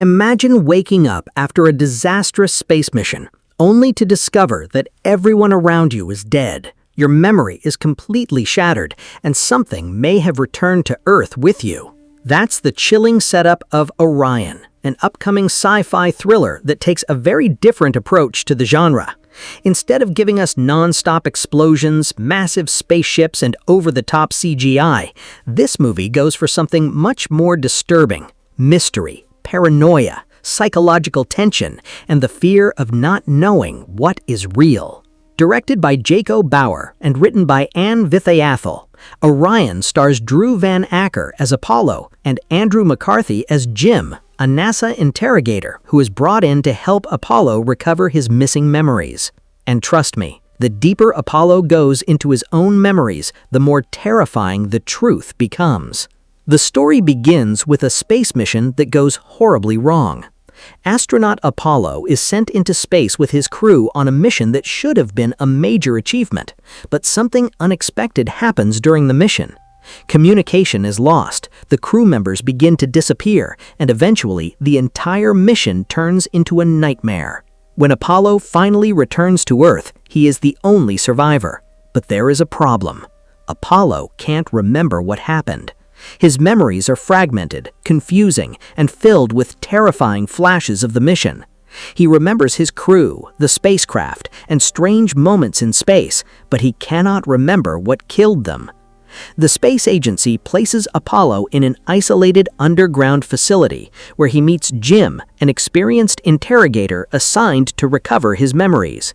Imagine waking up after a disastrous space mission, only to discover that everyone around you is dead. Your memory is completely shattered, and something may have returned to Earth with you. That's the chilling setup of Orion, an upcoming sci-fi thriller that takes a very different approach to the genre. Instead of giving us non-stop explosions, massive spaceships, and over-the-top CGI, this movie goes for something much more disturbing: mystery, paranoia, psychological tension, and the fear of not knowing what is real. Directed by Jaco Bouwer and written by Anne Vithayathil, Orion stars Drew Van Acker as Apollo and Andrew McCarthy as Jim, a NASA interrogator who is brought in to help Apollo recover his missing memories. And trust me, the deeper Apollo goes into his own memories, the more terrifying the truth becomes. The story begins with a space mission that goes horribly wrong. Astronaut Apollo is sent into space with his crew on a mission that should have been a major achievement, but something unexpected happens during the mission. Communication is lost, the crew members begin to disappear, and eventually the entire mission turns into a nightmare. When Apollo finally returns to Earth, he is the only survivor. But there is a problem. Apollo can't remember what happened. His memories are fragmented, confusing, and filled with terrifying flashes of the mission. He remembers his crew, the spacecraft, and strange moments in space, but he cannot remember what killed them. The space agency places Apollo in an isolated underground facility where he meets Jim, an experienced interrogator assigned to recover his memories.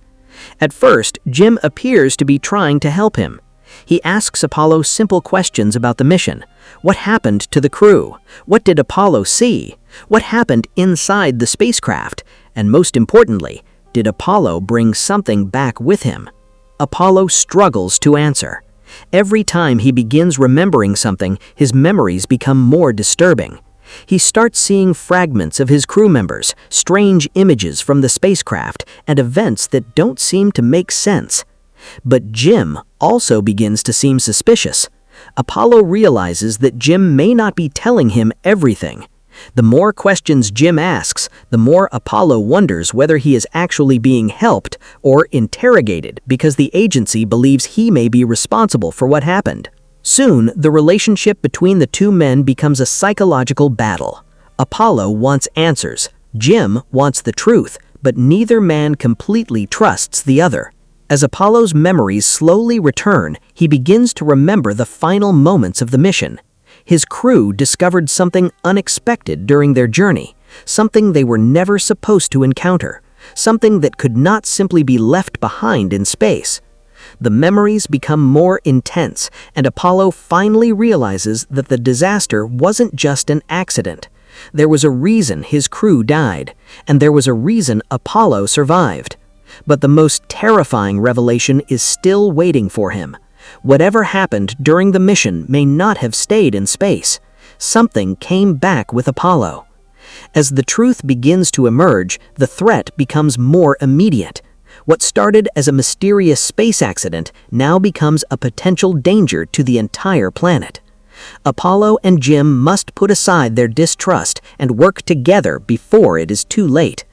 At first, Jim appears to be trying to help him. He asks Apollo simple questions about the mission. What happened to the crew? What did Apollo see? What happened inside the spacecraft? And most importantly, did Apollo bring something back with him? Apollo struggles to answer. Every time he begins remembering something, his memories become more disturbing. He starts seeing fragments of his crew members, strange images from the spacecraft, and events that don't seem to make sense. But Jim also begins to seem suspicious. Apollo realizes that Jim may not be telling him everything. The more questions Jim asks, the more Apollo wonders whether he is actually being helped or interrogated because the agency believes he may be responsible for what happened. Soon, the relationship between the two men becomes a psychological battle. Apollo wants answers, Jim wants the truth, but neither man completely trusts the other. As Apollo's memories slowly return, he begins to remember the final moments of the mission. His crew discovered something unexpected during their journey, something they were never supposed to encounter, something that could not simply be left behind in space. The memories become more intense, and Apollo finally realizes that the disaster wasn't just an accident. There was a reason his crew died, and there was a reason Apollo survived. But the most terrifying revelation is still waiting for him. Whatever happened during the mission may not have stayed in space. Something came back with Apollo. As the truth begins to emerge, the threat becomes more immediate. What started as a mysterious space accident now becomes a potential danger to the entire planet. Apollo and Jim must put aside their distrust and work together before it is too late.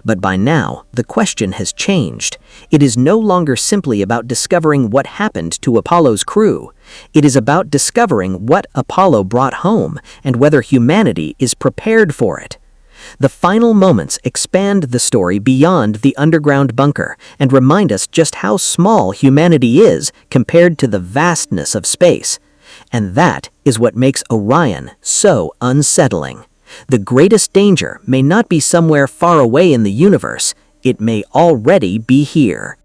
But by now, the question has changed. It is no longer simply about discovering what happened to Apollo's crew. It is about discovering what Apollo brought home and whether humanity is prepared for it. The final moments expand the story beyond the underground bunker and remind us just how small humanity is compared to the vastness of space. And that is what makes Orion so unsettling. The greatest danger may not be somewhere far away in the universe. It may already be here.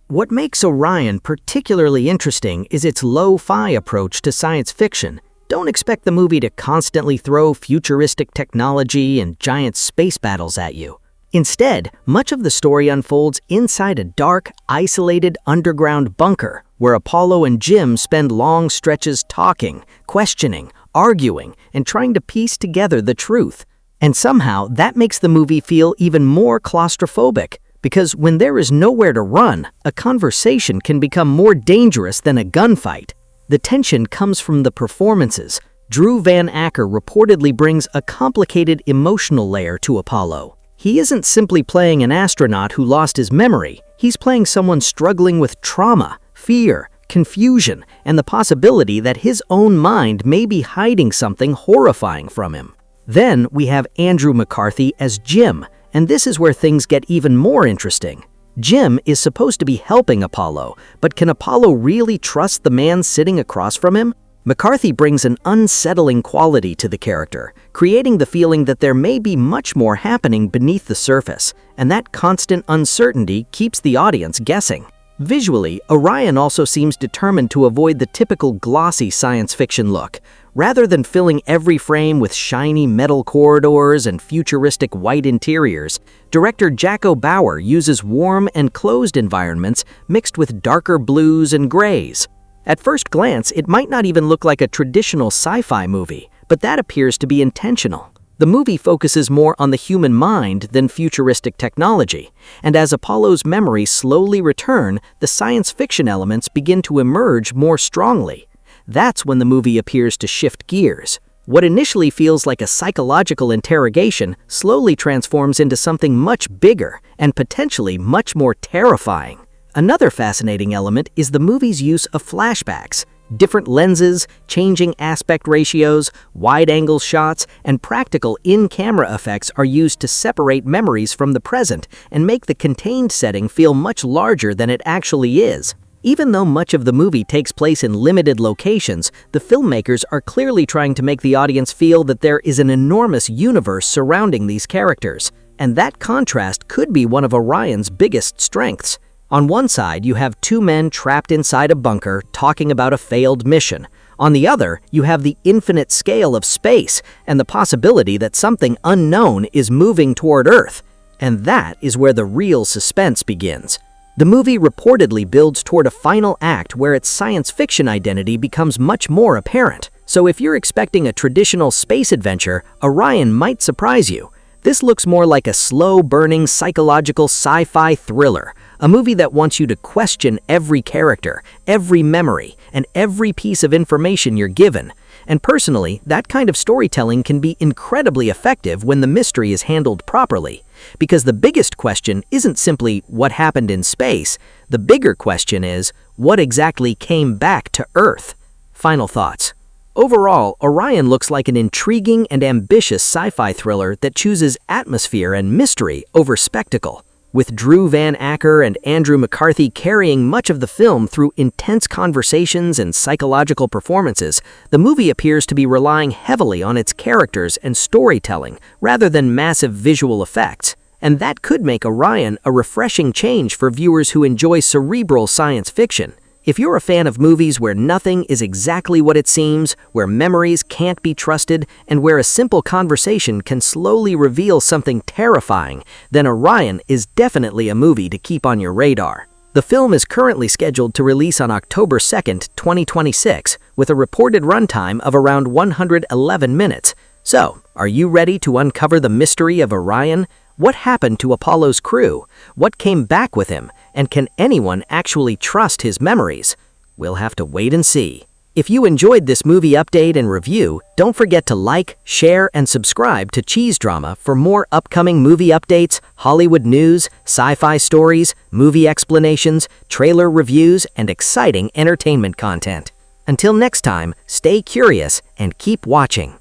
What makes Orion particularly interesting is its lo-fi approach to science fiction. Don't expect the movie to constantly throw futuristic technology and giant space battles at you. Instead, much of the story unfolds inside a dark, isolated underground bunker where Apollo and Jim spend long stretches talking, questioning, arguing, and trying to piece together the truth. And somehow, that makes the movie feel even more claustrophobic, because when there is nowhere to run, a conversation can become more dangerous than a gunfight. The tension comes from the performances. Drew Van Acker reportedly brings a complicated emotional layer to Apollo. He isn't simply playing an astronaut who lost his memory, he's playing someone struggling with trauma, fear, confusion, and the possibility that his own mind may be hiding something horrifying from him. Then we have Andrew McCarthy as Jim, and this is where things get even more interesting. Jim is supposed to be helping Apollo, but can Apollo really trust the man sitting across from him? McCarthy brings an unsettling quality to the character, creating the feeling that there may be much more happening beneath the surface, and that constant uncertainty keeps the audience guessing. Visually, Orion also seems determined to avoid the typical glossy science fiction look. Rather than filling every frame with shiny metal corridors and futuristic white interiors, director Jaco Bouwer uses warm and closed environments mixed with darker blues and grays. At first glance, it might not even look like a traditional sci-fi movie, but that appears to be intentional. The movie focuses more on the human mind than futuristic technology, and as Apollo's memories slowly return, the science fiction elements begin to emerge more strongly. That's when the movie appears to shift gears. What initially feels like a psychological interrogation slowly transforms into something much bigger and potentially much more terrifying. Another fascinating element is the movie's use of flashbacks. Different lenses, changing aspect ratios, wide-angle shots, and practical in-camera effects are used to separate memories from the present and make the contained setting feel much larger than it actually is. Even though much of the movie takes place in limited locations, the filmmakers are clearly trying to make the audience feel that there is an enormous universe surrounding these characters, and that contrast could be one of Orion's biggest strengths. On one side, you have two men trapped inside a bunker talking about a failed mission. On the other, you have the infinite scale of space and the possibility that something unknown is moving toward Earth. And that is where the real suspense begins. The movie reportedly builds toward a final act where its science fiction identity becomes much more apparent. So if you're expecting a traditional space adventure, Orion might surprise you. This looks more like a slow-burning psychological sci-fi thriller, a movie that wants you to question every character, every memory, and every piece of information you're given. And personally, that kind of storytelling can be incredibly effective when the mystery is handled properly. Because the biggest question isn't simply what happened in space, the bigger question is, what exactly came back to Earth? Final thoughts. Overall, Orion looks like an intriguing and ambitious sci-fi thriller that chooses atmosphere and mystery over spectacle. With Drew Van Acker and Andrew McCarthy carrying much of the film through intense conversations and psychological performances, the movie appears to be relying heavily on its characters and storytelling rather than massive visual effects. And that could make Orion a refreshing change for viewers who enjoy cerebral science fiction. If you're a fan of movies where nothing is exactly what it seems, where memories can't be trusted, and where a simple conversation can slowly reveal something terrifying, then Orion is definitely a movie to keep on your radar. The film is currently scheduled to release on October 2nd, 2026, with a reported runtime of around 111 minutes. So, are you ready to uncover the mystery of Orion? What happened to Apollo's crew? What came back with him? And can anyone actually trust his memories? We'll have to wait and see. If you enjoyed this movie update and review, don't forget to like, share, and subscribe to CheezeDrama for more upcoming movie updates, Hollywood news, sci-fi stories, movie explanations, trailer reviews, and exciting entertainment content. Until next time, stay curious and keep watching.